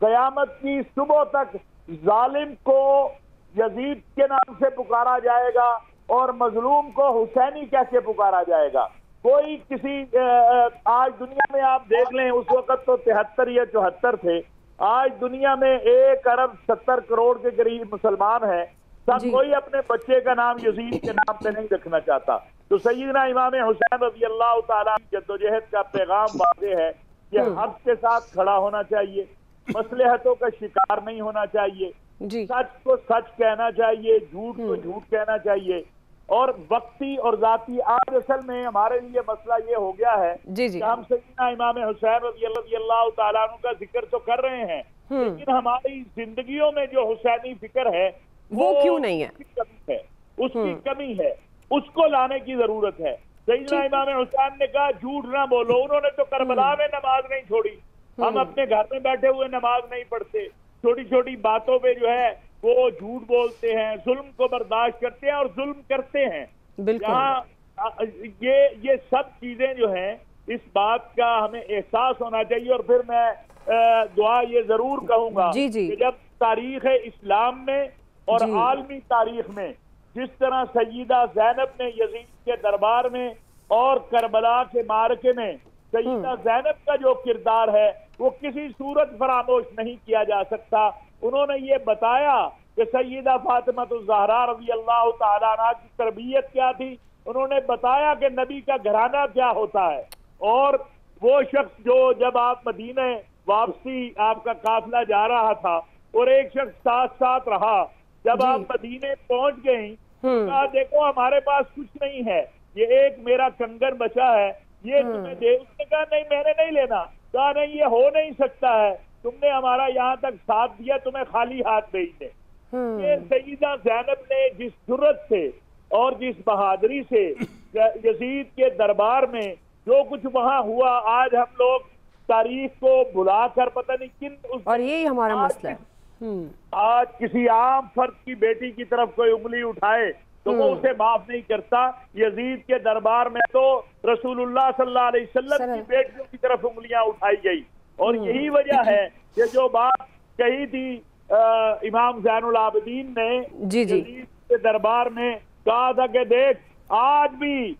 قیامت کی صبح تک ظالم کو یزید کے نام سے پکارا جائے گا اور مظلوم کو حسینی کہہ کے پکارا جائے گا. کوئی کسی آج دنیا میں آپ دیکھ لیں، اس وقت تو 73 یا 74 تھے، آج دنیا میں 1.70 ارب کے قریب مسلمان ہیں. کوئی اپنے بچے کا نام یزید کے نام پہ نہیں رکھنا چاہتا. تو سیدنا امام حسین رضی اللہ تعالیٰ کی جدوجہد کا پیغام واضح ہے کہ حق کے ساتھ کھڑا ہونا چاہیے، مصلحتوں کا شکار نہیں ہونا چاہیے، سچ کو سچ کہنا چاہیے، جھوٹ کو جھوٹ کہنا چاہیے. اور وقتی اور ذاتی آج اصل میں ہمارے لیے مسئلہ یہ ہو گیا ہے کہ ہم سیدنا امام حسین رضی اللہ تعالیٰ عنہ کا ذکر تو کر رہے ہیں، لیکن ہماری زندگیوں میں جو حسینی فکر ہے وہ کیوں نہیں ہے؟ اس کی کمی ہے، اس کو لانے کی ضرورت ہے. سیدنا امام حسین نے کہا جھوٹ نہ بولو. انہوں نے تو کربلا میں نماز نہیں چھوڑی. ہم اپنے گھر میں بیٹھے ہوئے نماز نہیں پڑھتے، چھوٹی چھوٹی باتوں پہ جو ہے وہ جھوٹ بولتے ہیں، ظلم کو برداشت کرتے ہیں اور ظلم کرتے ہیں. یہ سب چیزیں جو ہیں، اس بات کا ہمیں احساس ہونا چاہیے. اور پھر میں دعا یہ ضرور کہوں گا کہ جب تاریخ اسلام میں اور عالمی تاریخ میں جس طرح سیدہ زینب نے یزید کے دربار میں اور کربلا کے معرکے میں سیدہ زینب کا جو کردار ہے وہ کسی صورت فراموش نہیں کیا جا سکتا. انہوں نے یہ بتایا کہ سیدہ فاطمہ الزہرا رضی اللہ تعالیٰ عنہ کی تربیت کیا تھی. انہوں نے بتایا کہ نبی کا گھرانہ کیا ہوتا ہے. اور وہ شخص جو جب آپ مدینہ واپسی آپ کا قافلہ جا رہا تھا اور ایک شخص ساتھ ساتھ رہا، جب آپ مدینے پہنچ گئیں کہا دیکھو ہمارے پاس کچھ نہیں ہے، یہ ایک میرا کنگن بچا ہے، یہ تمہیں دے. اس نے کہا نہیں میں نے نہیں لینا. کہا نہیں یہ ہو نہیں سکتا ہے، تم نے ہمارا یہاں تک ساتھ دیا، تمہیں خالی ہاتھ بھیج دیں. یہ سیدہ زینب نے جس جرأت سے اور جس بہادری سے یزید کے دربار میں جو کچھ وہاں ہوا، آج ہم لوگ تاریخ کو بھلا کر پتہ نہیں کن اور یہی ہمارا مسئلہ ہے. آج کسی عام فرد کی بیٹی کی طرف کوئی انگلی اٹھائے تو وہ اسے معاف نہیں کرتا. یزید کے دربار میں تو رسول اللہ صلی اللہ علیہ وسلم کی بیٹیوں کی طرف انگلیاں اٹھائی گئی. اور یہی وجہ ہے کہ جو بات کہی تھی امام زین العابدین نے یزید کے دربار میں، کہا تھا کہ دیکھ آج بھی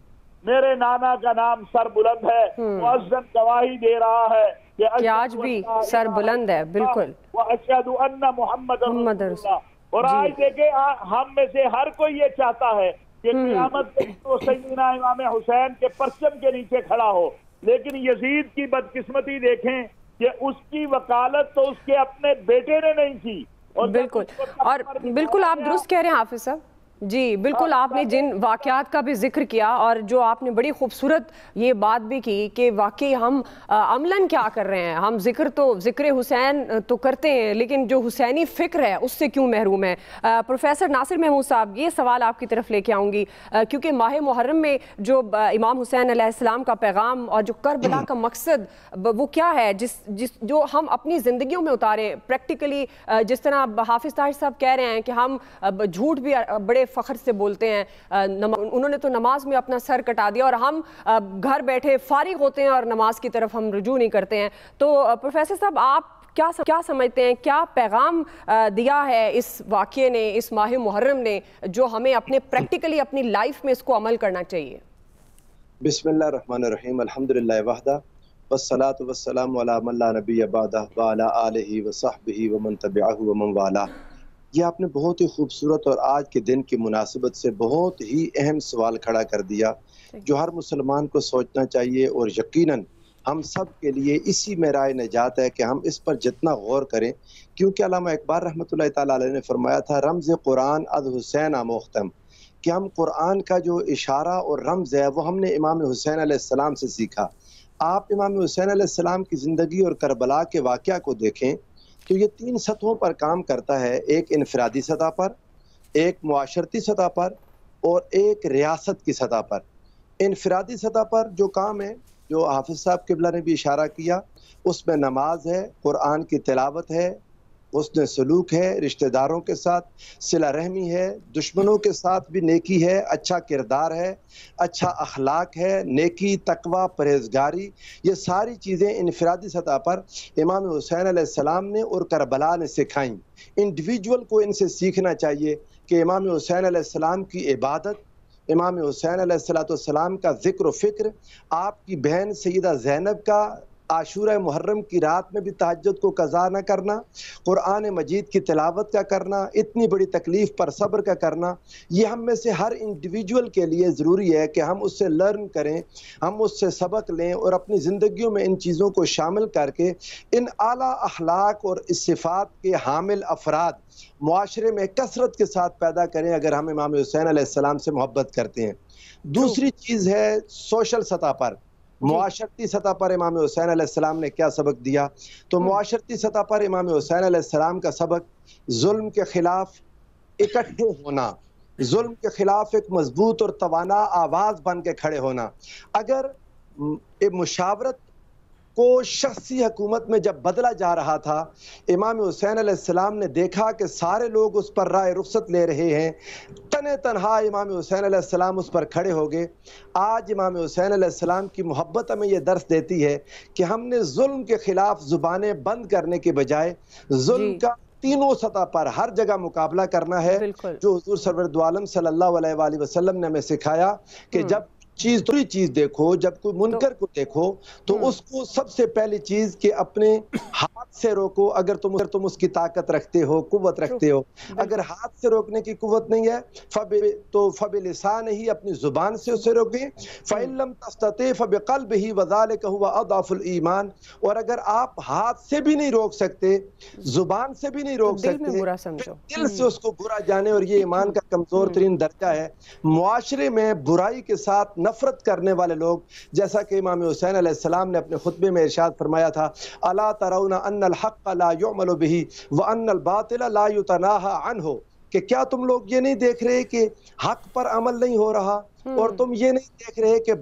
میرے نانا کا نام سر بلند ہے، مؤذن گواہی دے رہا ہے کہ آج بھی سر بلند ہے. بالکل. وَأَشْهَدُ أَنَّ مُحَمَّدًا رَسُولُ اللَّهِ. اور آج دیکھیں ہم میں سے ہر کوئی یہ چاہتا ہے کہ قیامت تو سیدنا امام حسین کے پرچم کے نیچے کھڑا ہو. لیکن یزید کی بدقسمتی دیکھیں کہ اس کی وکالت تو اس کے اپنے بیٹے نے نہیں کی. بالکل آپ درست کہہ رہے ہیں حافظ صاحب. جی بالکل، آپ نے جن واقعات کا بھی ذکر کیا اور جو آپ نے بڑی خوبصورت یہ بات بھی کی کہ واقعی ہم عملاً کیا کر رہے ہیں. ہم ذکر حسین تو کرتے ہیں لیکن جو حسینی فکر ہے اس سے کیوں محروم ہے. پروفیسر ناصر محمود صاحب، یہ سوال آپ کی طرف لے کے آؤں گی کیونکہ ماہ محرم میں جو امام حسین علیہ السلام کا پیغام اور جو کربلا کا مقصد وہ کیا ہے جو ہم اپنی زندگیوں میں اتارے پریکٹیکلی. جس طرح حافظ طاہر صاحب کہہ رہے ہیں کہ ہم جھوٹ بھی بڑے فخر سے بولتے ہیں، انہوں نے تو نماز میں اپنا سر کٹا دیا اور ہم گھر بیٹھے فارغ ہوتے ہیں اور نماز کی طرف ہم رجوع نہیں کرتے ہیں. تو پروفیسر صاحب آپ کیا سمجھتے ہیں، کیا پیغام دیا ہے اس واقعے نے، اس ماہ محرم نے، جو ہمیں اپنے پریکٹیکلی اپنی لائف میں اس کو عمل کرنا چاہیے؟ بسم اللہ الرحمن الرحیم. الحمدللہ وحدہ والصلاة والسلام علی من لا نبی بعدہ وعلی آلہ وصحبہ ومن تبعہ ومن والہ. یہ آپ نے بہت ہی خوبصورت اور آج کے دن کی مناسبت سے بہت ہی اہم سوال کھڑا کر دیا جو ہر مسلمان کو سوچنا چاہیے. اور یقیناً ہم سب کے لیے اسی میں رائے نجات ہے کہ ہم اس پر جتنا غور کریں، کیونکہ علامہ اقبال رحمۃ اللہ تعالیٰ علیہ نے فرمایا تھا رمز قرآن از حسین آموختم، کہ ہم قرآن کا جو اشارہ اور رمز ہے وہ ہم نے امام حسین علیہ السلام سے سیکھا. آپ امام حسین علیہ السلام کی زندگی اور کربلا کے واقعہ کو دیکھیں تو یہ 3 سطحوں پر کام کرتا ہے. ایک انفرادی سطح پر، ایک معاشرتی سطح پر اور ایک ریاست کی سطح پر. انفرادی سطح پر جو کام ہے جو حافظ صاحب قبلہ نے بھی اشارہ کیا، اس میں نماز ہے، قرآن کی تلاوت ہے، حسن سلوک ہے، رشتہ داروں کے ساتھ صلہ رحمی ہے، دشمنوں کے ساتھ بھی نیکی ہے، اچھا کردار ہے، اچھا اخلاق ہے، نیکی، تقوی، پرہیزگاری، یہ ساری چیزیں انفرادی سطح پر امام حسین علیہ السلام نے اور کربلا نے سکھائیں۔ انڈیویجول کو ان سے سیکھنا چاہیے کہ امام حسین علیہ السلام کی عبادت، امام حسین علیہ السلام کا ذکر و فکر، آپ کی بہن سیدہ زینب کا عاشورہ محرم کی رات میں بھی تہجد کو قضا نہ کرنا، قرآن مجید کی تلاوت کا کرنا، اتنی بڑی تکلیف پر صبر کا کرنا، یہ ہم میں سے ہر انڈیویجول کے لیے ضروری ہے کہ ہم اس سے لرن کریں، ہم اس سے سبق لیں اور اپنی زندگیوں میں ان چیزوں کو شامل کر کے ان اعلیٰ اخلاق اور صفات کے حامل افراد معاشرے میں کثرت کے ساتھ پیدا کریں اگر ہم امام حسین علیہ السلام سے محبت کرتے ہیں۔ دوسری چیز ہے سوشل سطح پر، معاشرتی سطح پر امام حسین علیہ السلام نے کیا سبق دیا؟ تو معاشرتی سطح پر امام حسین علیہ السلام کا سبق ظلم کے خلاف اکٹھے ہونا، ظلم کے خلاف ایک مضبوط اور توانا آواز بن کے کھڑے ہونا۔ اگر مشاورت کو شخصی حکومت میں جب بدلا جا رہا تھا، امام حسین علیہ السلام نے دیکھا کہ سارے لوگ اس پر رائے رخصت لے رہے ہیں، تنہا امام حسین علیہ السلام اس پر کھڑے ہو گئے۔ آج امام حسین علیہ السلام کی محبت ہمیں یہ درس دیتی ہے کہ ہم نے ظلم کے خلاف زبانیں بند کرنے کے بجائے ظلم کا تینوں سطح پر ہر جگہ مقابلہ کرنا ہے، جو حضور سرور دو عالم صلی اللہ علیہ وآلہ وسلم نے ہمیں سکھایا کہ جب چیز دیکھو، جب کوئی منکر کو دیکھو تو اس کو سب سے پہلی چیز کہ اپنے ہاتھ سے روکو، اگر تم اس کی طاقت رکھتے ہو، قوت رکھتے ہو۔ اگر ہاتھ سے روکنے کی قوت نہیں ہے تو فبلسان ہی، اپنی زبان سے اسے روکیں، فَإِن لَمْ تَسْتَطِعْ فَبِقَلْبِهِ وَذَلِكَ هُوَ أَضْعَفُ الْإِيمَانِ۔ اور اگر آپ ہاتھ سے بھی نہیں روک سکتے، زبان سے بھی نہیں روک سکتے، دل سے اس کو برا جانے، اور یہ ایمان کا کمزور ترین درجہ ہے۔ معاشرے میں برائی کے ساتھ نفرت کرنے والے لوگ، جیسا کہ امام حسین علیہ السلام نے اپنے خطبے میں ارشاد فرمایا تھا، الا ترون ان الحق لا يعمل به وان الباطل لا يتناهى عنه، کہ کیا تم لوگ یہ نہیں دیکھ رہے کہ حق پر عمل نہیں ہو رہا، اور تم یہ نہیں دیکھ رہے کہ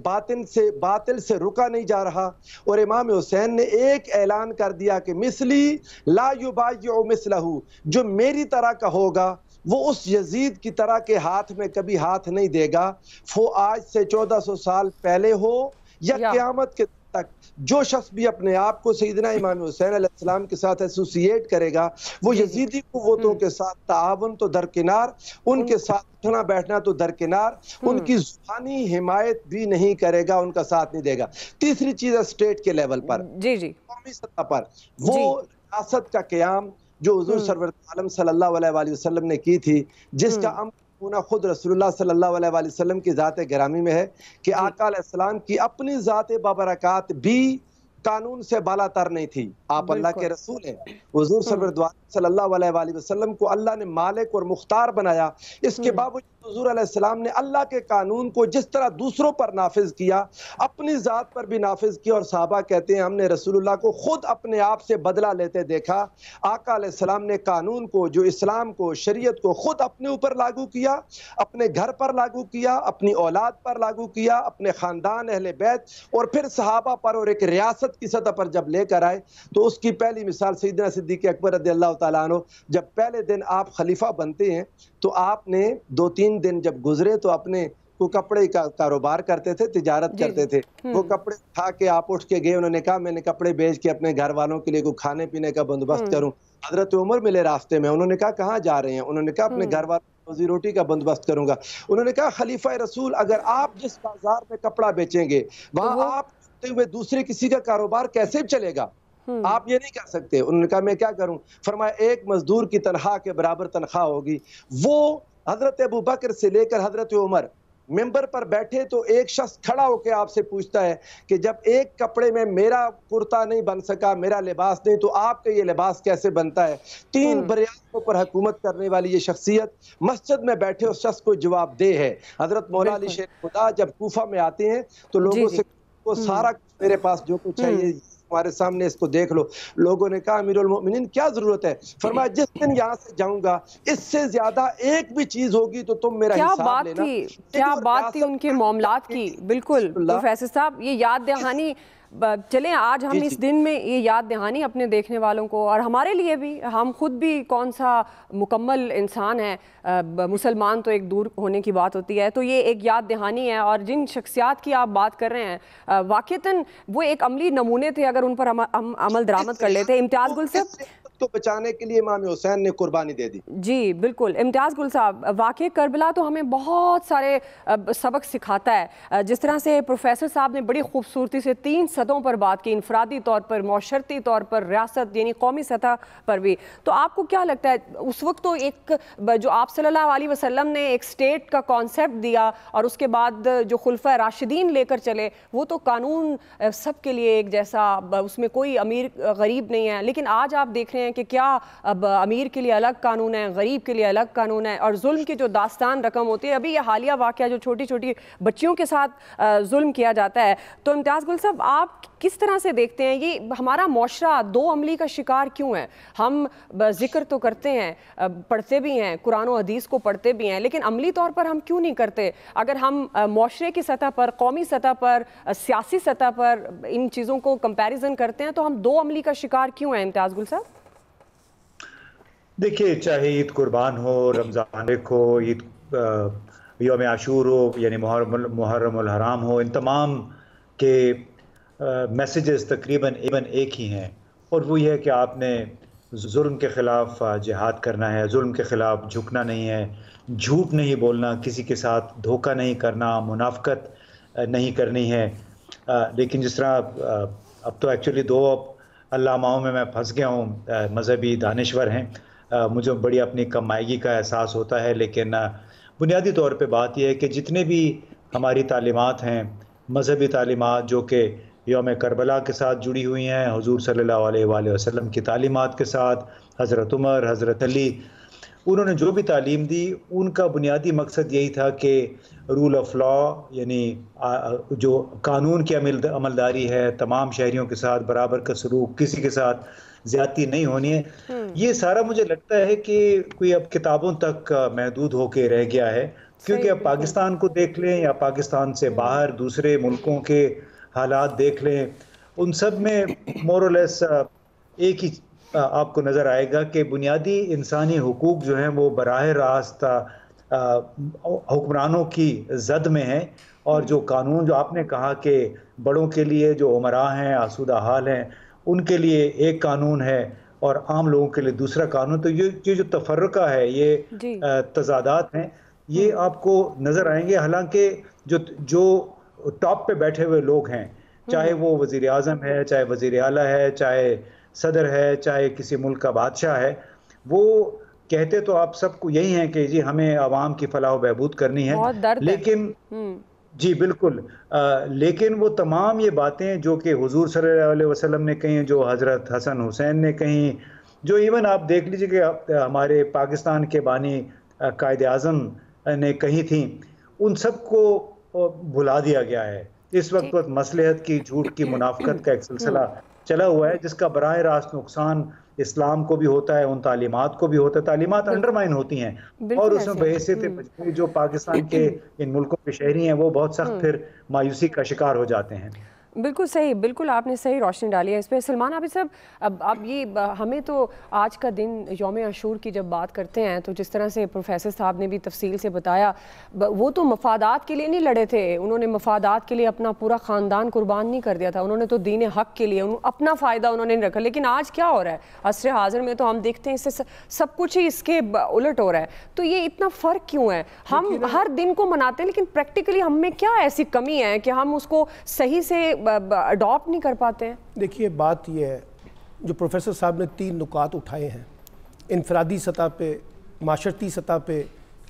باطل سے رکا نہیں جا رہا۔ اور امام حسین نے ایک اعلان کر دیا کہ مثلی لا یبایع مثلہ، جو میری طرح کا ہوگا وہ اس یزید کی طرح کے ہاتھ میں کبھی ہاتھ نہیں دے گا، وہ آج سے 1400 سال پہلے ہو یا قیامت کے تک جو شخص بھی اپنے آپ کو سیدنا امام حسین علیہ السلام کے ساتھ ایسوسییٹ کرے گا، وہ یزیدی قوتوں کے ساتھ تعاون تو درکنار، ان کے ساتھ اٹھنا بیٹھنا تو درکنار، ان کی زبانی حمایت بھی نہیں کرے گا، ان کا ساتھ نہیں دے گا۔ تیسری چیز ہے اسٹیٹ کے لیول پر، قومی سطح پر وہ ریاست کا قیام جو حضور سرور عالم صلی اللہ علیہ وآلہ وسلم نے کی تھی، جس کا ہونا خود رسول اللہ صلی اللہ علیہ وآلہ وسلم کی ذات گرامی میں ہے کہ آقا علیہ السلام کی اپنی ذات بابرکات بھی قانون سے بالا تر نہیں تھی۔ آپ اللہ کے رسول ہیں، حضور صلی اللہ علیہ وآلہ وسلم کو اللہ نے مالک اور مختار بنایا، اس کے باوجود حضور علیہ السلام نے اللہ کے قانون کو جس طرح دوسروں پر نافذ کیا، اپنی ذات پر بھی نافذ کیا، اور صحابہ کہتے ہیں ہم نے رسول اللہ کو خود اپنے آپ سے بدلہ لیتے دیکھا۔ آقا علیہ السلام نے قانون کو، جو اسلام کو، شریعت کو خود اپنے اوپر لاگو کیا، اپنے گھر پر لاگو کیا، اپنی اولاد پر لاگو کیا، اپنے خاندان اہل بیت، اور پھر صحابہ پر، اور ایک ریاست کی سطح پر جب لے کر آئے تو اس کی پہلی مثال سیدنا صدیق اکبر رضی اللہ تعالیٰ عنہ، جب پہلے دن آپ خلیفہ بنتے ہیں تو آپ نے 2-3 دن جب گزرے تو اپنے وہ کپڑے کا کاروبار کرتے تھے، تجارت کرتے تھے، وہ کپڑے اٹھا کے آپ اٹھ کے گئے، انہوں نے کہا میں نے کپڑے بیچ کے اپنے گھر والوں کے لیے کوئی کھانے پینے کا بندوبست کروں۔ حضرت عمر ملے راستے میں، انہوں نے کہا کہاں جا رہے ہیں؟ انہوں نے کہا اپنے گھر والوں روزی روٹی کا بندوبست کروں گا۔ انہوں نے کہا خلیفہ رسول اگر آپ جس بازار میں کپڑا بیچیں گے وہاں آپ ہوئے دوسرے کسی کا کاروبار کیسے چلے گا؟ آپ یہ نہیں کر سکتے۔ انہوں نے کہا میں کیا کروں؟ فرمایا ایک مزدور کی تنخواہ کے برابر تنخواہ ہوگی۔ وہ حضرت ابو بکر سے لے کر حضرت عمر ممبر پر بیٹھے تو ایک شخص کھڑا ہو کے آپ سے پوچھتا ہے کہ جب ایک کپڑے میں میرا کرتا نہیں بن سکا، میرا لباس نہیں، تو آپ کا یہ لباس کیسے بنتا ہے؟ 3 بریاتوں پر حکومت کرنے والی یہ شخصیت مسجد میں بیٹھے اس شخص کو جواب دہ ہے۔ حضرت مولا علی شیر خدا جب کوفہ میں آتے ہیں تو لوگوں سے وہ سارا کچھ میرے پاس جو کچھ چاہیے ہمارے سامنے اس کو دیکھ لو۔ لوگوں نے کہا امیر المؤمنین کیا ضرورت ہے؟ فرمایا جس دن یہاں سے جاؤں گا اس سے زیادہ ایک بھی چیز ہوگی تو تم میرا حساب لینا۔ کیا بات تھی ان کے معاملات کی۔ بالکل پروفیسر صاحب، یہ یاد دہانی چلیں آج ہم اس دن میں یہ یاد دہانی اپنے دیکھنے والوں کو اور ہمارے لیے بھی، ہم خود بھی کون سا مکمل انسان ہے، مسلمان تو ایک دور ہونے کی بات ہوتی ہے، تو یہ ایک یاد دہانی ہے. اور جن شخصیات کی آپ بات کر رہے ہیں واقعتاً وہ ایک عملی نمونے تھے، اگر ان پر ہم عمل درآمد کر لیتے. امتیاز گل صاحب تو بچانے کے لیے امام حسین نے قربانی دے دی. جی بالکل. امتیاز گل صاحب، واقعہ کربلا تو ہمیں بہت سارے سبق سکھاتا ہے. جس طرح سے پروفیسر صاحب نے بڑی خوبصورتی سے 3 سطحوں پر بات کی، انفرادی طور پر، معاشرتی طور پر، ریاست یعنی قومی سطح پر بھی. تو آپ کو کیا لگتا ہے اس وقت تو ایک جو آپ صلی اللہ علیہ وسلم نے ایک سٹیٹ کا کانسیپٹ دیا اور اس کے بعد جو خلفۂ راشدین لے کر چلے، وہ تو قانون سب کے لیے ایک جیسا، اس میں کوئی امیر غریب نہیں ہے. لیکن آج آپ دیکھ رہے ہیں کہ کیا اب امیر کے لیے الگ قانون ہے، غریب کے لیے الگ قانون ہے، اور ظلم کی جو داستان رقم ہوتی ہے. ابھی یہ حالیہ واقعہ جو چھوٹی چھوٹی بچیوں کے ساتھ ظلم کیا جاتا ہے، تو امتیاز گل صاحب آپ کس طرح سے دیکھتے ہیں یہ ہمارا معاشرہ 2 عملی کا شکار کیوں ہے؟ ہم ذکر تو کرتے ہیں، پڑھتے بھی ہیں، قرآن و حدیث کو پڑھتے بھی ہیں، لیکن عملی طور پر ہم کیوں نہیں کرتے؟ اگر ہم معاشرے کی سطح پر، قومی سطح پر، سیاسی سطح پر ان چیزوں کو کمپیریزن کرتے ہیں، تو ہم 2 عملی کا شکار کیوں ہیں امتیاز گل صاحب؟ دیکھیے، چاہے عید قربان ہو، رمضان ہو، عید یوم عاشور ہو، یعنی محرم الحرام ہو، ان تمام کے میسیجز تقریباً ایک ہی ہیں، اور وہ یہ ہے کہ آپ نے ظلم کے خلاف جہاد کرنا ہے، ظلم کے خلاف جھکنا نہیں ہے، جھوٹ نہیں بولنا، کسی کے ساتھ دھوکہ نہیں کرنا، منافقت نہیں کرنی ہے. لیکن جس طرح اب تو ایکچولی 2 علاماؤں میں پھنس گیا ہوں، مذہبی دانشور ہیں، مجھے بڑی اپنی کمائیگی کا احساس ہوتا ہے. لیکن بنیادی طور پہ بات یہ ہے کہ جتنے بھی ہماری تعلیمات ہیں، مذہبی تعلیمات جو کہ یوم کربلا کے ساتھ جڑی ہوئی ہیں، حضور صلی اللہ علیہ وآلہ وسلم کی تعلیمات کے ساتھ، حضرت عمر، حضرت علی، انہوں نے جو بھی تعلیم دی، ان کا بنیادی مقصد یہی تھا کہ رول آف لا، یعنی جو قانون کی عملداری ہے، تمام شہریوں کے ساتھ برابر کا سلوک، کسی کے ساتھ زیادتی نہیں ہونی ہے. یہ سارا مجھے لگتا ہے کہ کوئی اب کتابوں تک محدود ہو کے رہ گیا ہے، کیونکہ اب پاکستان کو دیکھ لیں یا پاکستان سے باہر دوسرے ملکوں کے حالات دیکھ لیں، ان سب میں مور اور لیس ایک ہی آپ کو نظر آئے گا کہ بنیادی انسانی حقوق جو ہیں وہ براہ راست حکمرانوں کی زد میں ہیں، اور جو قانون جو آپ نے کہا کہ بڑوں کے لیے جو عمراء ہیں، آسودہ حال ہیں، ان کے لیے ایک قانون ہے اور عام لوگوں کے لیے دوسرا قانون. تو یہ جو تفرقہ ہے، یہ تضادات ہیں، یہ آپ کو نظر آئیں گے. حالانکہ جو ٹاپ پہ بیٹھے ہوئے لوگ ہیں، چاہے وہ وزیر اعظم ہے، چاہے وزیر اعلیٰ ہے، چاہے صدر ہے، چاہے کسی ملک کا بادشاہ ہے، وہ کہتے تو آپ سب کو یہی ہیں کہ جی ہمیں عوام کی فلاح و بہبود کرنی ہے. لیکن جی بالکل، لیکن وہ تمام یہ باتیں جو کہ حضور صلی اللہ علیہ وسلم نے کہیں، جو حضرت حسن حسین نے کہیں، جو ایون آپ دیکھ لیجئے کہ ہمارے پاکستان کے بانی قائد اعظم نے کہی تھیں، ان سب کو بھلا دیا گیا ہے. اس وقت مصلحت کی، جھوٹ کی، منافقت کا ایک سلسلہ چلا ہوا ہے، جس کا براہ راست نقصان اسلام کو بھی ہوتا ہے، ان تعلیمات کو بھی ہوتا ہے. تعلیمات انڈرمائن ہوتی ہیں، اور اس میں بحیثیت مجموعی جو پاکستان کے ان ملکوں کے شہری ہیں وہ بہت سخت پھر مایوسی کا شکار ہو جاتے ہیں. بالکل صحیح، بالکل آپ نے صحیح روشنی ڈالی ہے اس پہ. سلمان عابد صاحب، اب یہ ہمیں تو آج کا دن یوم عاشور کی جب بات کرتے ہیں تو جس طرح سے پروفیسر صاحب نے بھی تفصیل سے بتایا، وہ تو مفادات کے لیے نہیں لڑے تھے، انہوں نے مفادات کے لیے اپنا پورا خاندان قربان نہیں کر دیا تھا، انہوں نے تو دین حق کے لیے اپنا فائدہ انہوں نے نہیں رکھا. لیکن آج کیا ہو رہا ہے عصر حاضر میں؟ تو ہم دیکھتے ہیں اس سے سب کچھ ہی اس کے الٹ ہو رہا ہے. تو یہ اتنا فرق کیوں ہے؟ ہم ہر دن کو مناتے ہیں لیکن پریکٹیکلی ہم میں کیا ایسی کمی ہے کہ ہم اس کو صحیح سے اڈاپٹ نہیں کر پاتے ہیں؟ دیکھیے، بات یہ ہے، جو پروفیسر صاحب نے 3 نکات اٹھائے ہیں، انفرادی سطح پہ، معاشرتی سطح پہ،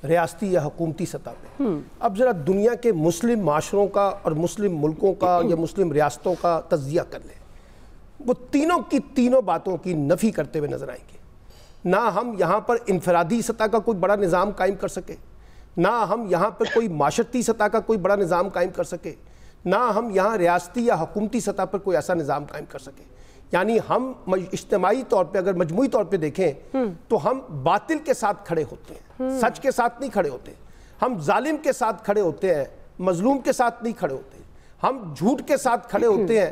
ریاستی یا حکومتی سطح پہ. اب ذرا دنیا کے مسلم معاشروں کا اور مسلم ملکوں کا یا مسلم ریاستوں کا تجزیہ کر لیں. وہ تینوں کی تینوں باتوں کی نفی کرتے ہوئے نظر آئیں گے. نہ ہم یہاں پر انفرادی سطح کا کوئی بڑا نظام قائم کر سکے، نہ ہم یہاں پر کوئی معاشرتی سطح کا کوئی بڑا نظام قائم کر سکے، نہ ہم یہاں ریاستی یا حکومتی سطح پر کوئی ایسا نظام قائم کر سکے. یعنی ہم اجتماعی طور پہ، اگر مجموعی طور پہ دیکھیں تو ہم باطل کے ساتھ کھڑے ہوتے ہیں، سچ کے ساتھ نہیں کھڑے ہوتے. ہم ظالم کے ساتھ کھڑے ہوتے ہیں، مظلوم کے ساتھ نہیں کھڑے ہوتے. ہم جھوٹ کے ساتھ کھڑے ہوتے ہیں،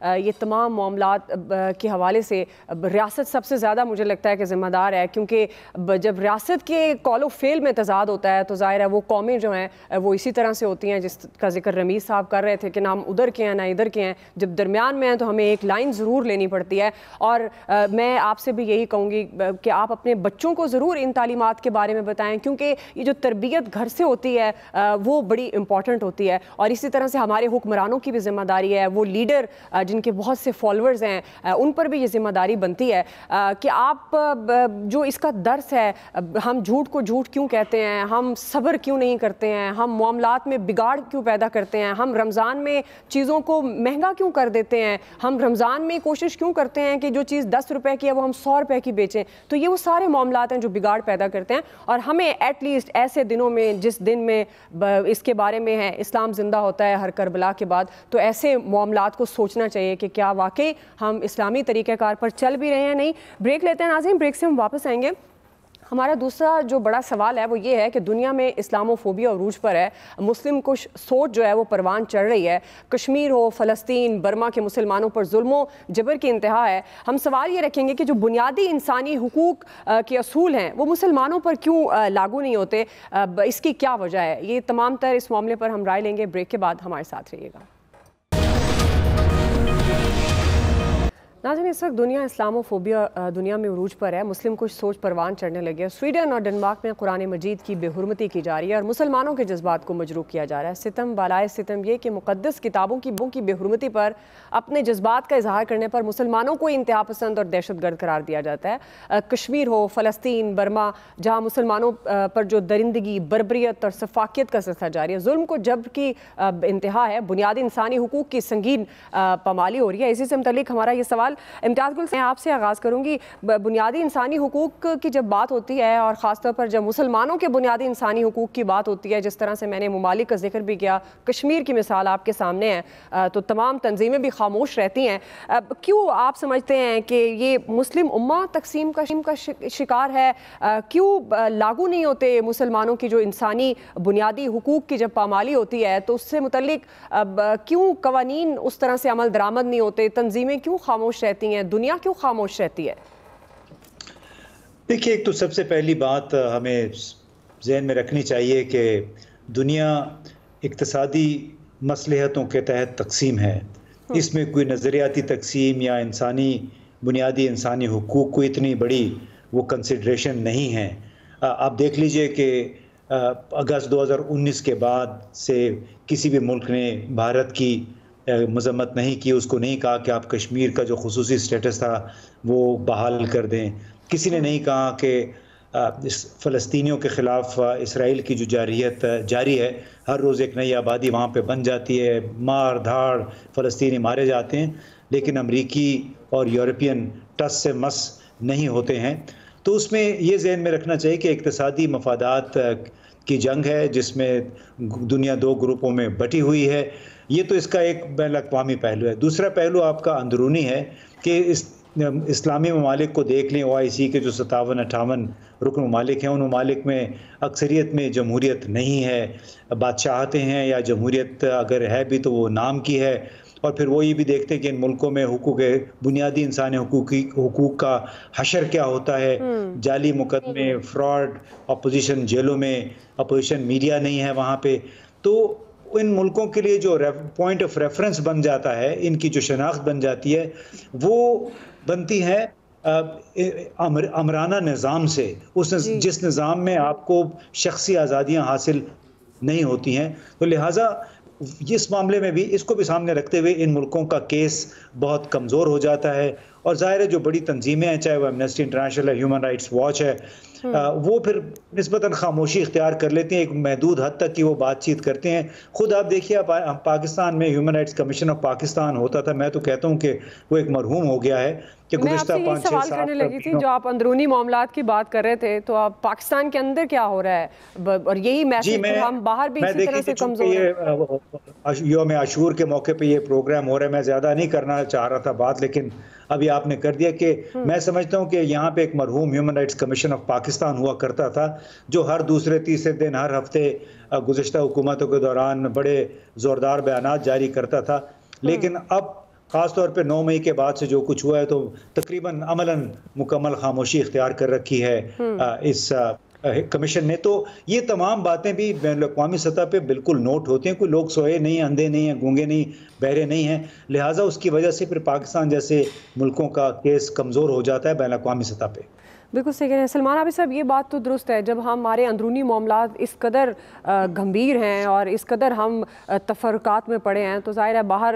یہ تمام معاملات کے حوالے سے ریاست سب سے زیادہ مجھے لگتا ہے کہ ذمہ دار ہے، کیونکہ جب ریاست کے کال و فیل میں تضاد ہوتا ہے تو ظاہر ہے وہ قومیں جو ہیں وہ اسی طرح سے ہوتی ہیں جس کا ذکر رمیز صاحب کر رہے تھے کہ نہ ہم ادھر کے ہیں نہ ادھر کے ہیں، جب درمیان میں ہیں تو ہمیں ایک لائن ضرور لینی پڑتی ہے۔ اور میں آپ سے بھی یہی کہوں گی کہ آپ اپنے بچوں کو ضرور ان تعلیمات کے بارے میں بتائیں، کیونکہ یہ جو تربیت گھر سے ہوتی ہے وہ بڑی امپورٹنٹ ہوتی ہے، اور اسی طرح سے ہمارے حکمرانوں کی بھی ذمہ داری ہے، وہ لیڈر جن کے بہت سے فالوورز ہیں ان پر بھی یہ ذمہ داری بنتی ہے کہ آپ جو اس کا درس ہے، ہم جھوٹ کو جھوٹ کیوں کہتے ہیں، ہم صبر کیوں نہیں کرتے ہیں، ہم معاملات میں بگاڑ کیوں پیدا کرتے ہیں، ہم رمضان میں چیزوں کو مہنگا کیوں کر دیتے ہیں، ہم رمضان میں کوشش کیوں کرتے ہیں کہ جو چیز 10 روپے کی ہے وہ ہم 100 روپے کی بیچیں، تو یہ وہ سارے معاملات ہیں جو بگاڑ پیدا کرتے ہیں۔ اور ہمیں ایٹ لیسٹ ایسے دنوں میں جس دن میں اس کے بارے میں ہے اسلام زندہ ہوتا ہے ہر کربلا کے بعد، تو ایسے معاملات کو سوچنا چاہیے کہ کیا واقعی ہم اسلامی طریقہ کار پر چل بھی رہے ہیں نہیں۔ بریک لیتے ہیں ناظرین، بریک سے ہم واپس آئیں گے۔ ہمارا دوسرا جو بڑا سوال ہے وہ یہ ہے کہ دنیا میں اسلامو فوبیا عروج پر ہے، مسلم کش سوچ جو ہے وہ پروان چڑھ رہی ہے، کشمیر ہو، فلسطین، برما کے مسلمانوں پر ظلم و جبر کی انتہا ہے۔ ہم سوال یہ رکھیں گے کہ جو بنیادی انسانی حقوق کے اصول ہیں وہ مسلمانوں پر کیوں لاگو نہیں ہوتے، اس کی کیا وجہ ہے؟ یہ تمام تر اس معاملے پر ہم رائے لیں گے۔ بریک کے بعد ہمارے ساتھ رہیے گا۔ ناظرین، اس وقت دنیا اسلام و فوبیا دنیا میں عروج پر ہے، مسلم کچھ سوچ پروان چڑھنے لگے۔ سویڈن اور ڈنمارک میں قرآن مجید کی بے حرمتی کی جا رہی ہے اور مسلمانوں کے جذبات کو مجروح کیا جا رہا ہے۔ ستم بالائے ستم یہ کہ مقدس کتابوں کی بے حرمتی پر اپنے جذبات کا اظہار کرنے پر مسلمانوں کو انتہا پسند اور دہشت گرد قرار دیا جاتا ہے۔ کشمیر ہو، فلسطین، برما، جہاں مسلمانوں پر جو درندگی، بربریت اور سفاکیت کا سلسلہ جاری ہے، ظلم کو جبر کی انتہا ہے، بنیادی انسانی حقوق کی سنگین پامالی ہو رہی ہے۔ اسی سے متعلق ہمارا یہ سوال امتیاز گل، میں آپ سے آغاز کروں گی۔ بنیادی انسانی حقوق کی جب بات ہوتی ہے اور خاص طور پر جب مسلمانوں کے بنیادی انسانی حقوق کی بات ہوتی ہے، جس طرح سے میں نے ممالک کا ذکر بھی کیا، کشمیر کی مثال آپ کے سامنے ہے، تو تمام تنظیمیں بھی خاموش رہتی ہیں۔ کیوں آپ سمجھتے ہیں کہ یہ مسلم امہ تقسیم کا شکار ہے؟ کیوں لاگو نہیں ہوتے مسلمانوں کی جو انسانی بنیادی حقوق کی جب پامالی ہوتی ہے تو اس سے متعلق کیوں قوانین اس طرح سے عمل درآمد نہیں ہوتے؟ تنظیمیں کیوں خاموش رہتی ہیں؟ دنیا کیوں خاموش رہتی ہے؟ دیکھیے، ایک تو سب سے پہلی بات ہمیں ذہن میں رکھنی چاہیے کہ دنیا اقتصادی مصلحتوں کے تحت تقسیم ہے۔ اس میں کوئی نظریاتی تقسیم یا بنیادی انسانی حقوق کو اتنی بڑی وہ کنسیڈریشن نہیں ہے۔ آپ دیکھ لیجئے کہ اگست 2019 کے بعد سے کسی بھی ملک نے بھارت کی مذمت نہیں کی، اس کو نہیں کہا کہ آپ کشمیر کا جو خصوصی سٹیٹس تھا وہ بحال کر دیں۔ کسی نے نہیں کہا کہ فلسطینیوں کے خلاف اسرائیل کی جو جارحیت جاری ہے، ہر روز ایک نئی آبادی وہاں پہ بن جاتی ہے، مار دھاڑ فلسطینی مارے جاتے ہیں، لیکن امریکی اور یورپین ٹس سے مس نہیں ہوتے ہیں۔ تو اس میں یہ ذہن میں رکھنا چاہیے کہ اقتصادی مفادات کی جنگ ہے جس میں دنیا دو گروپوں میں بٹی ہوئی ہے۔ یہ تو اس کا ایک بین الاقوامی پہلو ہے۔ دوسرا پہلو آپ کا اندرونی ہے کہ اسلامی ممالک کو دیکھ لیں، OIC کے جو 57-58 رکن ممالک ہیں، ان ممالک میں اکثریت میں جمہوریت نہیں ہے، بادشاہتیں ہیں، یا جمہوریت اگر ہے بھی تو وہ نام کی ہے۔ اور پھر وہ یہ بھی دیکھتے ہیں کہ ان ملکوں میں بنیادی انسانی حقوق کا حشر کیا ہوتا ہے، جعلی مقدمے، فراڈ، اپوزیشن جیلوں میں، اپوزیشن میڈیا نہیں ہے وہاں پہ۔ تو ان ملکوں کے لیے جو پوائنٹ آف ریفرنس بن جاتا ہے، ان کی جو شناخت بن جاتی ہے، وہ بنتی ہے امرانہ نظام سے، جس نظام میں آپ کو شخصی آزادیاں حاصل نہیں ہوتی ہیں۔ تو لہٰذا اس معاملے میں بھی اس کو بھی سامنے رکھتے ہوئے ان ملکوں کا کیس بہت کمزور ہو جاتا ہے۔ اور ظاہر ہے جو بڑی تنظیمیں ہیں، چاہے وہ ایمنسٹی انٹرنیشنل ہے، ہیومن رائٹس واچ ہے، وہ پھر نسبتاً خاموشی اختیار کر لیتے ہیں، ایک محدود حد تک کی وہ بات چیت کرتے ہیں۔ خود آپ دیکھیے، پاکستان میں human rights commission of Pakistan ہوتا تھا، میں تو کہتا ہوں کہ وہ ایک مرحوم ہو گیا ہے کہ گزشتہ 5-6 سال سوال کرنے لگی تھی، جو آپ اندرونی معاملات کی بات کر رہے تھے، تو آپ پاکستان کے اندر کیا ہو رہا ہے، اور یہی میسج ہم باہر بھی اسی طرح سے کمزور ہیں۔ یوم عاشور کے موقع پہ یہ پروگرام ہو رہا ہے، میں زیادہ نہیں کرنا چاہ رہا تھا بات، لیکن ابھی آپ نے کر دیا کہ میں سمجھتا ہوں کہ یہاں پہ ایک مرحوم human rights commission of Pakistan ہوا کرتا تھا، جو ہر دوسرے تیسرے دن، ہر ہفتے گزشتہ حکومتوں کے دوران بڑے زوردار بیانات جاری کرتا تھا۔ لیکن اب خاص طور پہ 9 مئی کے بعد سے جو کچھ ہوا ہے تو تقریباً عملاً مکمل خاموشی اختیار کر رکھی ہے اس کمیشن نے. تو یہ تمام باتیں بھی بین الاقوامی سطح پہ بالکل نوٹ ہوتی ہیں. کوئی لوگ سوئے نہیں، اندھے نہیں ہیں، گونگے نہیں، بہرے نہیں ہیں. لہٰذا اس کی وجہ سے پھر پاکستان جیسے ملکوں کا کیس کمزور ہو جاتا ہے بین الاقوامی سطح پہ. بالکل صحیح کہہ رہے ہیں سلمان عابد صاحب، یہ بات تو درست ہے. جب ہمارے اندرونی معاملات اس قدر گھمبیر ہیں اور اس قدر ہم تفرقات میں پڑے ہیں تو ظاہر ہے باہر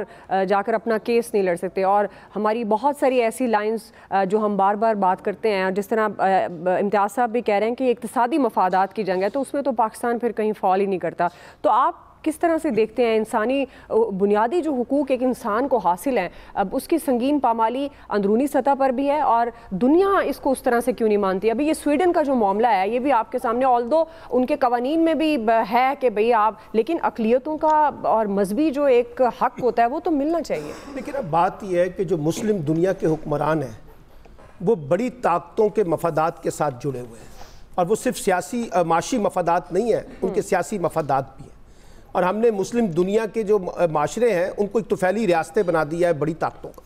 جا کر اپنا کیس نہیں لڑ سکتے. اور ہماری بہت ساری ایسی لائنز جو ہم بار بار بات کرتے ہیں، اور جس طرح امتیاز صاحب بھی کہہ رہے ہیں کہ اقتصادی مفادات کی جنگ ہے، تو اس میں تو پاکستان پھر کہیں فال ہی نہیں کرتا. تو آپ کس طرح سے دیکھتے ہیں انسانی بنیادی جو حقوق ایک انسان کو حاصل ہیں، اب اس کی سنگین پامالی اندرونی سطح پر بھی ہے اور دنیا اس کو اس طرح سے کیوں نہیں مانتی؟ ابھی یہ سویڈن کا جو معاملہ ہے یہ بھی آپ کے سامنے، آلدو ان کے قوانین میں بھی ہے کہ بھئی آپ، لیکن اقلیتوں کا اور مذہبی جو ایک حق ہوتا ہے وہ تو ملنا چاہیے. لیکن اب بات یہ ہے کہ جو مسلم دنیا کے حکمران ہیں وہ بڑی طاقتوں کے مفادات کے ساتھ جڑے ہوئے ہیں، اور وہ صرف سیاسی معاشی مفادات نہیں ہیں، ان کے سیاسی مفادات بھی ہیں. اور ہم نے مسلم دنیا کے جو معاشرے ہیں ان کو ایک طفیلی ریاستیں بنا دیا ہے بڑی طاقتوں کا.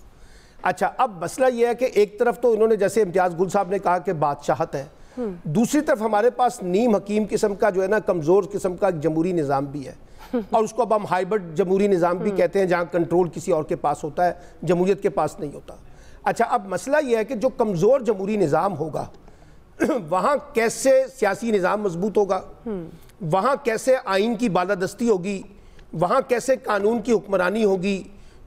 اچھا، اب مسئلہ یہ ہے کہ ایک طرف تو انہوں نے جیسے امتیاز گل صاحب نے کہا کہ بادشاہت ہے، دوسری طرف ہمارے پاس نیم حکیم قسم کا جو ہے نا کمزور قسم کا ایک جمہوری نظام بھی ہے، اور اس کو اب ہم ہائبرڈ جمہوری نظام بھی کہتے ہیں، جہاں کنٹرول کسی اور کے پاس ہوتا ہے، جمہوریت کے پاس نہیں ہوتا. اچھا، اب مسئلہ یہ ہے کہ جو کمزور جمہوری نظام ہوگا وہاں کیسے سیاسی نظام مضبوط ہوگا، وہاں کیسے آئین کی بالادستی ہوگی، وہاں کیسے قانون کی حکمرانی ہوگی،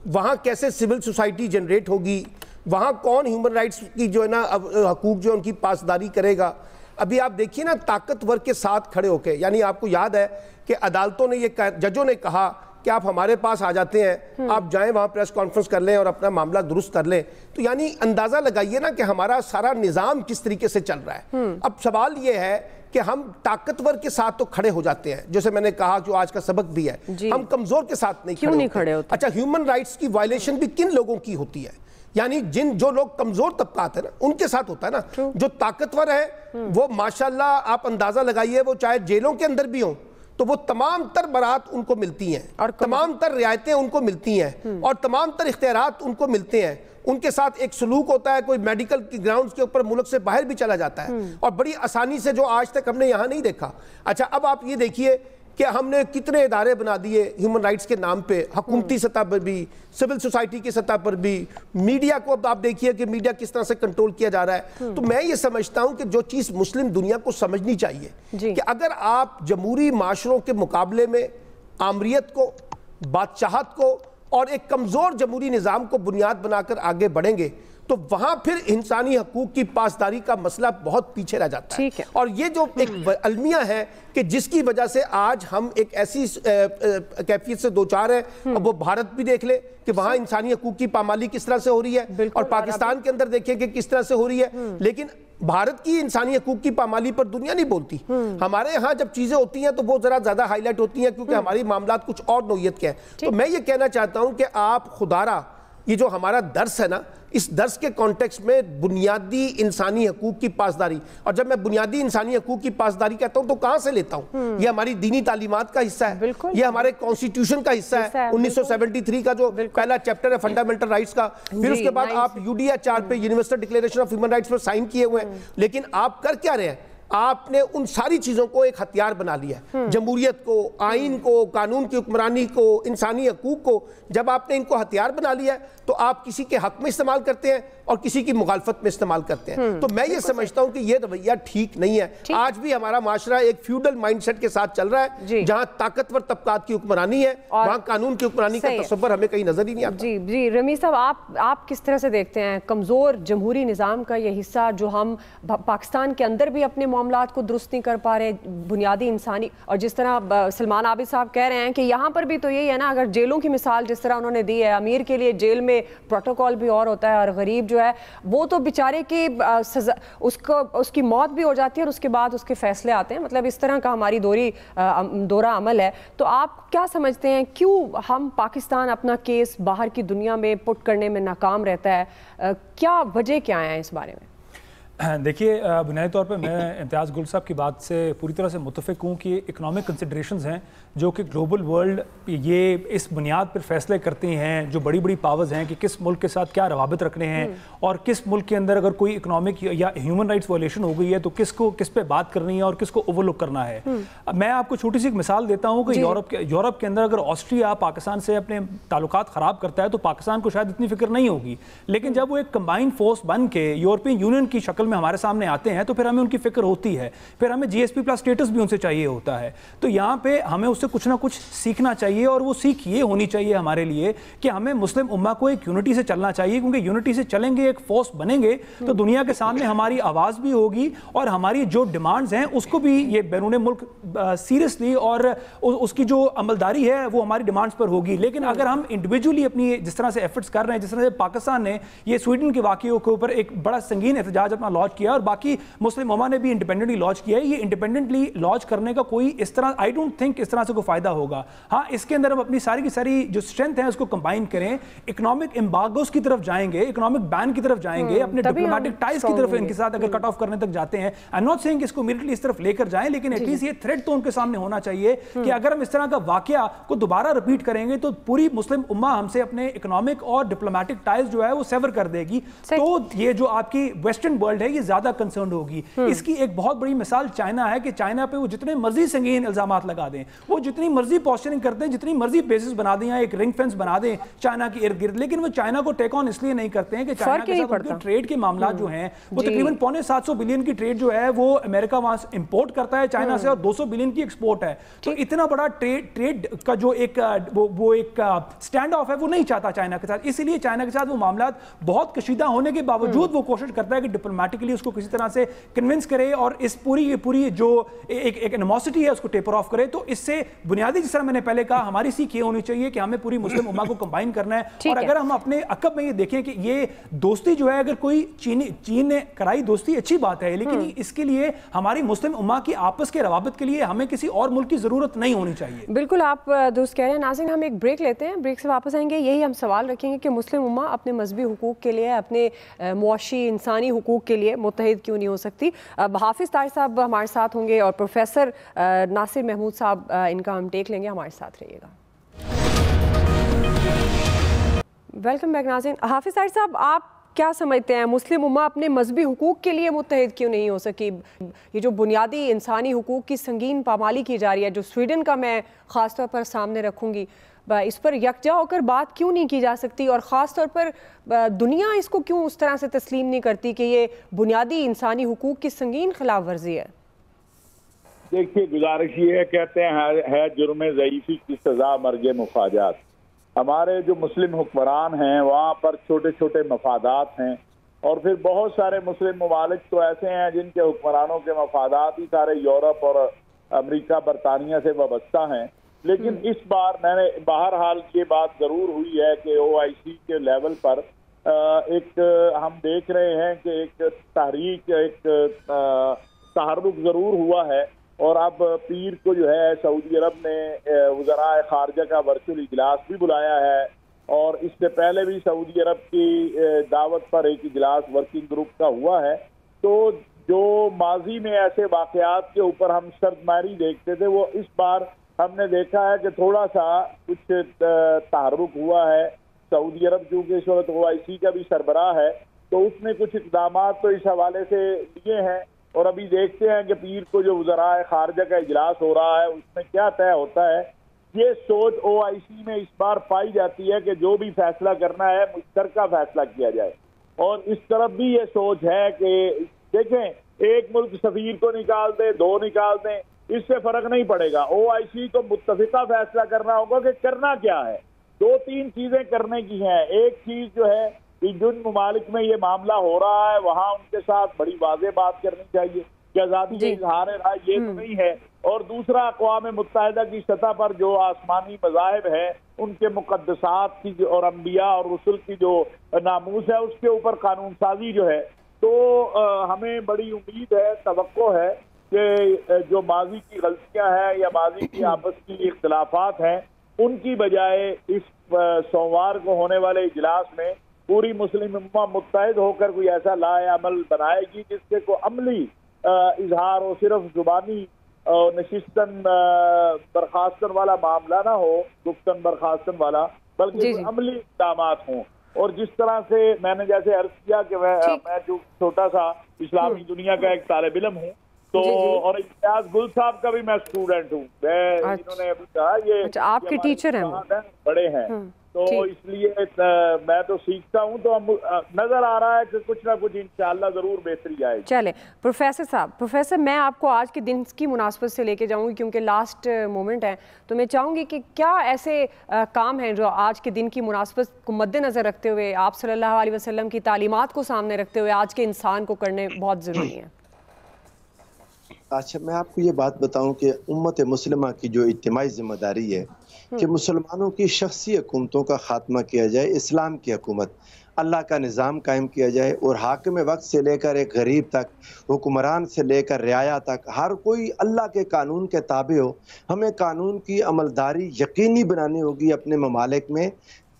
وہاں کیسے سول سوسائٹی جنریٹ ہوگی، وہاں کون ہیومن رائٹس کی جو ہے نا حقوق جو ان کی پاسداری کرے گا. ابھی آپ دیکھیے نا طاقتور کے ساتھ کھڑے ہو کے، یعنی آپ کو یاد ہے کہ عدالتوں نے یہ ججوں نے کہا کہ آپ ہمارے پاس آ جاتے ہیں، آپ جائیں وہاں پریس کانفرنس کر لیں اور اپنا معاملہ درست کر لیں. تو یعنی اندازہ لگائیے نا کہ ہمارا سارا نظام کس طریقے سے چل رہا ہے. اب سوال یہ ہے کہ ہم طاقتور کے ساتھ تو کھڑے ہو جاتے ہیں، جیسے میں نے کہا جو آج کا سبق بھی ہے، ہم کمزور کے ساتھ نہیں کھڑے ہوتے. اچھا، ہیومن رائٹس کی وائلیشن بھی کن لوگوں کی ہوتی ہے؟ یعنی جو لوگ کمزور طبقات ہیں نا ان کے ساتھ ہوتا ہے نا. جو طاقتور ہے وہ ماشاءاللہ آپ اندازہ لگائیے، وہ چاہے جیلوں کے اندر بھی ہوں تو وہ تمام تر برات ان کو ملتی ہیں، اور تمام تر رعایتیں ان کو ملتی ہیں، اور تمام تر اختیارات ان کو ملتے ہیں. ان کے ساتھ ایک سلوک ہوتا ہے، کوئی میڈیکل کی گراؤنڈز کے اوپر ملک سے باہر بھی چلا جاتا ہے، اور بڑی آسانی سے، جو آج تک ہم نے یہاں نہیں دیکھا. اچھا، اب آپ یہ دیکھیے کہ ہم نے کتنے ادارے بنا دیے ہیومن رائٹس کے نام پہ، حکومتی سطح پر بھی، سول سوسائٹی کی سطح پر بھی. میڈیا کو اب آپ دیکھیے کہ میڈیا کس طرح سے کنٹرول کیا جا رہا ہے. تو میں یہ سمجھتا ہوں کہ جو چیز مسلم دنیا کو سمجھنی چاہیے کہ اگر آپ جمہوری معاشروں کے مقابلے میں آمریت کو، بادشاہت کو اور ایک کمزور جمہوری نظام کو بنیاد بنا کر آگے بڑھیں گے تو وہاں پھر انسانی حقوق کی پاسداری کا مسئلہ بہت پیچھے رہ جاتا ہے. اور یہ جو ایک المیہ ہے کہ جس کی وجہ سے آج ہم ایک ایسی کیفیت سے دوچار ہیں. اب وہ بھارت بھی دیکھ لے کہ وہاں انسانی حقوق کی پامالی کس طرح سے ہو رہی ہے، اور پاکستان کے اندر دیکھیں کہ کس طرح سے ہو رہی ہے. لیکن بھارت کی انسانی حقوق کی پامالی پر دنیا نہیں بولتی. ہمارے ہاں جب چیزیں ہوتی ہیں تو وہ ذرا زیادہ ہائی لائٹ ہوتی ہیں کیونکہ ہماری معاملات کچھ اور نوعیت کے ہیں. تو میں یہ کہنا چاہتا ہوں کہ آپ خدارہ یہ جو ہمارا درس ہے نا، اس درس کے کانٹیکسٹ میں بنیادی انسانی حقوق کی پاسداری، اور جب میں بنیادی انسانی حقوق کی پاسداری کہتا ہوں تو کہاں سے لیتا ہوں؟ یہ ہماری دینی تعلیمات کا حصہ ہے، یہ ہمارے کانسٹیٹیوشن کا حصہ ہے، 1973 کا جو پہلا چیپٹر ہے فنڈامنٹل رائٹس کا. پھر اس کے بعد آپ UDHR پہ، universal declaration of human rights پر سائن کیے ہوئے ہیں. لیکن آپ کر کیا رہے ہیں؟ آپ نے ان ساری چیزوں کو ایک ہتھیار بنا لیا ہے، جمہوریت کو، آئین کو، قانون کی حکمرانی کو، انسانی حقوق کو. جب آپ نے ان کو ہتھیار بنا لیا ہے تو آپ کسی کے حق میں استعمال کرتے ہیں اور کسی کی مخالفت میں استعمال کرتے ہیں. تو میں یہ سمجھتا ہوں کہ یہ رویہ ٹھیک نہیں ہے. آج بھی ہمارا معاشرہ ایک فیوڈل مائنڈ سیٹ کے ساتھ چل رہا ہے، جہاں طاقتور طبقات کی حکمرانی ہے، وہاں قانون کی حکمرانی کا تصور ہمیں کہیں نظر ہی نہیں آتا. جی رمیز صاحب، آپ کس طرح سے دیکھتے ہیں کمزور جمہوری نظام کا یہ حصہ جو ہم پاکستان کے اندر بھی اپنے معاملات کو درست نہیں کر پا رہے، بنیادی انسانی، اور جس طرح سلمان عابد صاحب کہہ رہے ہیں کہ یہاں پر بھی تو یہی ہے نا، اگر جیلوں کی مثال جس طرح انہوں نے دی ہے، امیر کے لیے جیل میں پروٹوکول بھی اور ہوتا ہے، اور غریب جو ہے وہ تو بیچارے کی سزا، اس کی موت بھی ہو جاتی ہے اور اس کے بعد اس کے فیصلے آتے ہیں. مطلب اس طرح کا ہماری دورہ عمل ہے. تو آپ کیا سمجھتے ہیں کیوں ہم پاکستان اپنا کیس باہر کی دنیا میں پٹ کرنے میں ناکام رہتا ہے؟ کیا وجہ کیا ہیں اس بارے میں؟ دیکھیے بنیادی طور پہ میں امتیاز گل صاحب کی بات سے پوری طرح سے متفق ہوں کہ اکنامک کنسیڈریشنز ہیں جو کہ گلوبل ورلڈ یہ اس بنیاد پر فیصلے کرتے ہیں، جو بڑی بڑی پاورز ہیں کہ کس ملک کے ساتھ کیا روابط رکھنے ہیں اور کس ملک کے اندر اگر کوئی اکنامک یا ہیومن رائٹس وائلیشن ہو گئی ہے تو کس پہ بات کرنی ہے اور کس کو اوور لک کرنا ہے۔ میں آپ کو چھوٹی سی ایک مثال دیتا ہوں کہ یورپ کے اندر اگر آسٹریا پاکستان سے اپنے تعلقات خراب کرتا ہے تو پاکستان کو شاید اتنی فکر نہیں ہوگی، لیکن جب وہ ایک کمبائنڈ فورس بن کے یورپین یونین کی شکل میں ہمارے سامنے آتے ہیں تو پھر ہمیں ان کی فکر ہوتی ہے، پھر ہمیں جی ایس پی پلس اسٹیٹس بھی ان سے چاہیے ہوتا ہے۔ تو یہاں پہ ہمیں اس سے کچھ نہ کچھ سیکھنا چاہیے، اور وہ سیکھ یہ ہونی چاہیے ہمارے لیے کہ ہمیں مسلم امہ کو ایک یونٹی سے چلنا چاہیے، کیونکہ یونٹی سے چلیں گے، ایک فورس بنیں گے تو دنیا کے سامنے ہماری آواز بھی ہوگی اور ہماری جو ڈیمانڈز ہیں اس کو بھی یہ بیرون ملک سیریسلی اور اس کی جو عملداری ہے وہ ہماری ڈیمانڈز پر ہوگی۔ لیکن اگر ہم انڈیویجولی اپنی جس طرح سے ایفرٹس کر رہے ہیں، جس طرح سے پاکستان نے یہ سویڈن کے واقعوں کے اوپر ایک بڑا سنگین احتجاج اپنا لانچ کیا اور باقی مسلم امہ نے بھی انڈیپینڈنٹلی لانچ کیا ہے، یہ انڈیپینڈنٹلی لانچ کرنے کا کوئی اس طرح آئی ڈونٹ تھنک اس طرح سے کوئی فائدہ ہوگا۔ ہاں اس کے اندر ہم اپنی ساری کی ساری جو اسٹرینتھ ہے اس کو کمبائن کریں، اکنامک امبارگوز کی طرف جائیں گے، اکنامک بین کی طرف جائیں گے، اپنے ڈپلومیٹک ٹائز کی طرف ان کے ساتھ اگر کٹ آف کرنے تک جاتے ہیں، آئی ناٹ سیئنگ اس کو امیڈیٹلی اس طرف لے کر جائیں، لیکن ایٹ لیسٹ یہ تھریٹ تو ان کے سامنے ہونا چاہیے کہ اگر ہم اس طرح کا واقعہ کو دوبارہ رپیٹ کریں گے تو پوری مسلم امہ ہم سے اپنے اکنامک اور ڈپلومیٹک ٹائز جو ہے وہ سیور کر دے گی، تو یہ جو آپ کی ویسٹرن ورلڈ ہے یہ زیادہ کنسرنڈ ہوگی۔ اس کی ایک بہت بڑی مثال چائنا ہے کہ چائنا پہ وہ جتنے مرضی سنگین الزامات لگا دیں، وہ جتنی مرضی پوسچرنگ کرتے ہیں، جتنی مرضی بیسز بنا دیں یا ایک رنگ فینس بنا دیں چائنا کی ارد گرد، لیکن وہ چائنا کو ٹیک آن اس لیے نہیں کرتے ہیں کہ چائنا کے ساتھ ان کے ٹریڈ کے معاملات جو ہیں وہ تقریباً 750 بلین کی ٹریڈ جو ہے وہ امریکہ وہاں سے امپورٹ کرتا ہے چائنا سے، اور 200 بلین کی ایکسپورٹ ہے، تو اتنا بڑا ٹریڈ کا جو ایک وہ ایک سٹینڈ آف ہے وہ نہیں چاہتا چائنا کے ساتھ، اسی لیے چائنا کے ساتھ وہ معاملات بہت کشیدہ ہونے کے باوجود وہ کوشش کرتا ہے کہ ڈپلومیٹکلی اس کو کسی طرح سے کنونس کرے اور اس پوری جو ایک انیموسٹی ہے اس کو ٹیپر آف کرے۔ تو اس سے بنیادی جس طرح میں نے پہلے کہا ہماری سیکھ یہ ہونی چاہیے کہ ہمیں پوری مسلم امہ کو کمبائن کرنا ہے، اور اگر ہم اپنے عقب میں یہ دیکھیں کہ یہ دوستی جو ہے اگر کوئی چین نے کرائی دوستی اچھی بات ہے، لیکن اس کے لیے ہماری مسلم امہ کی آپس کے روابط کے لیے ہمیں کسی اور ملک کی ضرورت نہیں ہونی چاہیے۔ بالکل آپ درست کہہ رہے ہیں۔ ناظرین ہم ایک بریک لیتے ہیں، بریک سے واپس آئیں گے، یہی ہم سوال رکھیں گے کہ مسلم امہ اپنے مذہبی حقوق کے لیے، اپنے معاشی انسانی حقوق کے لیے متحد کیوں نہیں ہو سکتی۔ حافظ طاہر صاحب ہمارے ساتھ ہوں گے اور پروفیسر ناصر محمود صاحب ان کا ہم ٹیک لیں گے، ہمارے ساتھ رہیے گا۔ ویلکم بیک ناظرین۔ حافظ طاہر صاحب آپ کیا سمجھتے ہیں مسلم امہ اپنے مذہبی حقوق کے لیے متحد کیوں نہیں ہو سکی؟ یہ جو بنیادی انسانی حقوق کی سنگین پامالی کی جا رہی ہے، جو سویڈن کا میں خاص طور پر سامنے رکھوں گی، اس پر یکجا ہو کر بات کیوں نہیں کی جا سکتی، اور خاص طور پر دنیا اس کو کیوں اس طرح سے تسلیم نہیں کرتی کہ یہ بنیادی انسانی حقوق کی سنگین خلاف ورزی ہے؟ دیکھیے گزارش یہ ہے، کہتے ہیں ہے جرم ضعیفی کی سزا مرگ مفاجات۔ ہمارے جو مسلم حکمران ہیں وہاں پر چھوٹے چھوٹے مفادات ہیں، اور پھر بہت سارے مسلم ممالک تو ایسے ہیں جن کے حکمرانوں کے مفادات ہی سارے یورپ اور امریکہ برطانیہ سے وابستہ ہیں۔ لیکن اس بار میں نے بہرحال یہ بات ضرور ہوئی ہے کہ OIC کے لیول پر ایک ہم دیکھ رہے ہیں کہ ایک تحریک، ایک تحرک ضرور ہوا ہے، اور اب پیر کو جو ہے سعودی عرب نے وزراء خارجہ کا ورچوئل اجلاس بھی بلایا ہے، اور اس سے پہلے بھی سعودی عرب کی دعوت پر ایک اجلاس ورکنگ گروپ کا ہوا ہے۔ تو جو ماضی میں ایسے واقعات کے اوپر ہم سردماری دیکھتے تھے، وہ اس بار ہم نے دیکھا ہے کہ تھوڑا سا کچھ تحرک ہوا ہے۔ سعودی عرب چونکہ اس وقت OIC کا بھی سربراہ ہے، تو اس نے کچھ اقدامات تو اس حوالے سے لیے ہیں، اور ابھی دیکھتے ہیں کہ پیر کو جو وزراء خارجہ کا اجلاس ہو رہا ہے اس میں کیا طے ہوتا ہے۔ یہ سوچ OIC میں اس بار پائی جاتی ہے کہ جو بھی فیصلہ کرنا ہے مشترکہ فیصلہ کیا جائے، اور اس طرف بھی یہ سوچ ہے کہ دیکھیں ایک ملک سفیر کو نکال دے، 2 نکال دیں، اس سے فرق نہیں پڑے گا۔ OIC کو متفقہ فیصلہ کرنا ہوگا کہ کرنا کیا ہے۔ 2-3 چیزیں کرنے کی ہیں۔ ایک چیز جو ہے کہ جن ممالک میں یہ معاملہ ہو رہا ہے وہاں ان کے ساتھ بڑی واضح بات کرنی چاہیے کہ آزادی کا اظہار رائے یہ تو نہیں ہے، اور دوسرا اقوام متحدہ کی سطح پر جو آسمانی مذاہب ہیں ان کے مقدسات کی اور انبیاء اور رسل کی جو ناموس ہے اس کے اوپر قانون سازی جو ہے، تو ہمیں بڑی امید ہے، توقع ہے کہ جو ماضی کی غلطیاں ہیں یا ماضی کی آپس کی اختلافات ہیں ان کی بجائے اس سوموار کو ہونے والے اجلاس میں پوری مسلم امہ متحد ہو کر کوئی ایسا لائے عمل بنائے گی جس سے کوئی عملی اظہار ہو، صرف زبانی نشستن برخاستن والا معاملہ نہ ہو، گفتن برخاستن والا، بلکہ عملی اقدامات ہوں. اور جس طرح سے میں نے جیسے عرض کیا کہ میں جو چھوٹا سا اسلامی دنیا کا ایک طالب علم ہوں، تو اور امتیاز گل صاحب کا بھی میں اسٹوڈنٹ ہوں. انہوں نے ابھی کہا یہ آپ کے ٹیچر ہیں، بڑے ہیں، تو اس لیے میں تو سیکھتا ہوں، تو نظر آ رہا ہے کہ کچھ نہ کچھ انشاءاللہ ضرور بہتری آئے گی. چلے پروفیسر صاحب، پروفیسر میں آپ کو آج کے دن کی مناسبت سے لے کے جاؤں گی کیونکہ لاسٹ مومنٹ ہے، تو میں چاہوں گی کہ کیا ایسے کام ہیں جو آج کے دن کی مناسبت کو مد نظر رکھتے ہوئے، آپ صلی اللہ علیہ وسلم کی تعلیمات کو سامنے رکھتے ہوئے آج کے انسان کو کرنے بہت ضروری ہیں؟ اچھا، میں آپ کو یہ بات بتاؤں کہ امت مسلمہ کی جو اجتماعی ذمہ داری ہے کہ مسلمانوں کی شخصی حکومتوں کا خاتمہ کیا جائے، اسلام کی حکومت، اللہ کا نظام قائم کیا جائے، اور حاکم وقت سے لے کر ایک غریب تک، حکمران سے لے کر رعایا تک ہر کوئی اللہ کے قانون کے تابع ہو. ہمیں قانون کی عملداری یقینی بنانی ہوگی اپنے ممالک میں،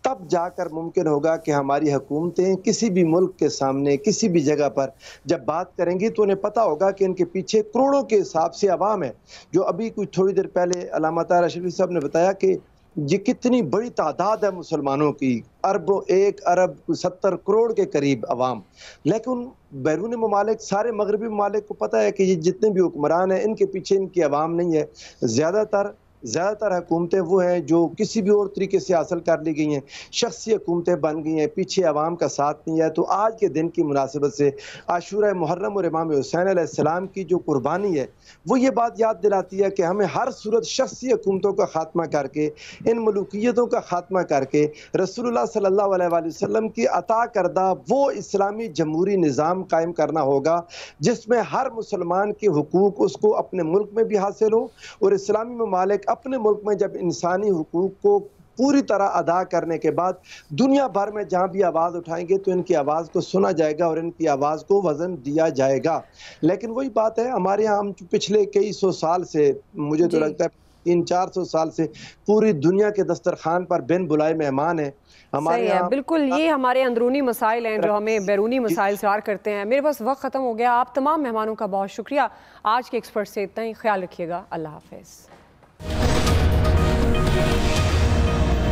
تب جا کر ممکن ہوگا کہ ہماری حکومتیں کسی بھی ملک کے سامنے کسی بھی جگہ پر جب بات کریں گی تو انہیں پتہ ہوگا کہ ان کے پیچھے کروڑوں کے حساب سے عوام ہے. جو ابھی کچھ تھوڑی دیر پہلے علامہ طاہر اشرفی صاحب نے بتایا کہ یہ کتنی بڑی تعداد ہے مسلمانوں کی، 1 ارب 70 کروڑ کے قریب عوام. لیکن بیرون ممالک، سارے مغربی ممالک کو پتہ ہے کہ یہ جتنے بھی حکمران ہیں ان کے پیچھے ان کی عوام نہیں ہے. زیادہ تر حکومتیں وہ ہیں جو کسی بھی اور طریقے سے حاصل کر لی گئی ہیں، شخصی حکومتیں بن گئی ہیں، پیچھے عوام کا ساتھ نہیں ہے. تو آج کے دن کی مناسبت سے عاشورہ محرم اور امام حسین علیہ السلام کی جو قربانی ہے وہ یہ بات یاد دلاتی ہے کہ ہمیں ہر صورت شخصی حکومتوں کا خاتمہ کر کے، ان ملوکیتوں کا خاتمہ کر کے رسول اللہ صلی اللہ علیہ وآلہ وسلم کی عطا کردہ وہ اسلامی جمہوری نظام قائم کرنا ہوگا جس میں ہر مسلمان کے حقوق اس کو اپنے ملک میں بھی حاصل ہو، اور اسلامی ممالک اپنے ملک میں جب انسانی حقوق کو پوری طرح ادا کرنے کے بعد دنیا بھر میں جہاں بھی آواز اٹھائیں گے تو ان کی آواز کو سنا جائے گا اور ان کی آواز کو وزن دیا جائے گا. لیکن وہی بات ہے، ہمارے یہاں ہم پچھلے کئی سو سال سے، مجھے تو لگتا ہے 300-400 سال سے پوری دنیا کے دسترخوان پر بن بلائے مہمان ہیں. صحیح ہے، بالکل یہ ہمارے اندرونی مسائل ہیں جو ہمیں بیرونی مسائل سے کرتے ہیں. میرے پاس وقت ختم ہو گیا. آپ تمام مہمانوں کا بہت شکریہ. آج کے ایکسپرٹ سے اتنا ہی. خیال رکھیے گا. اللہ حافظ.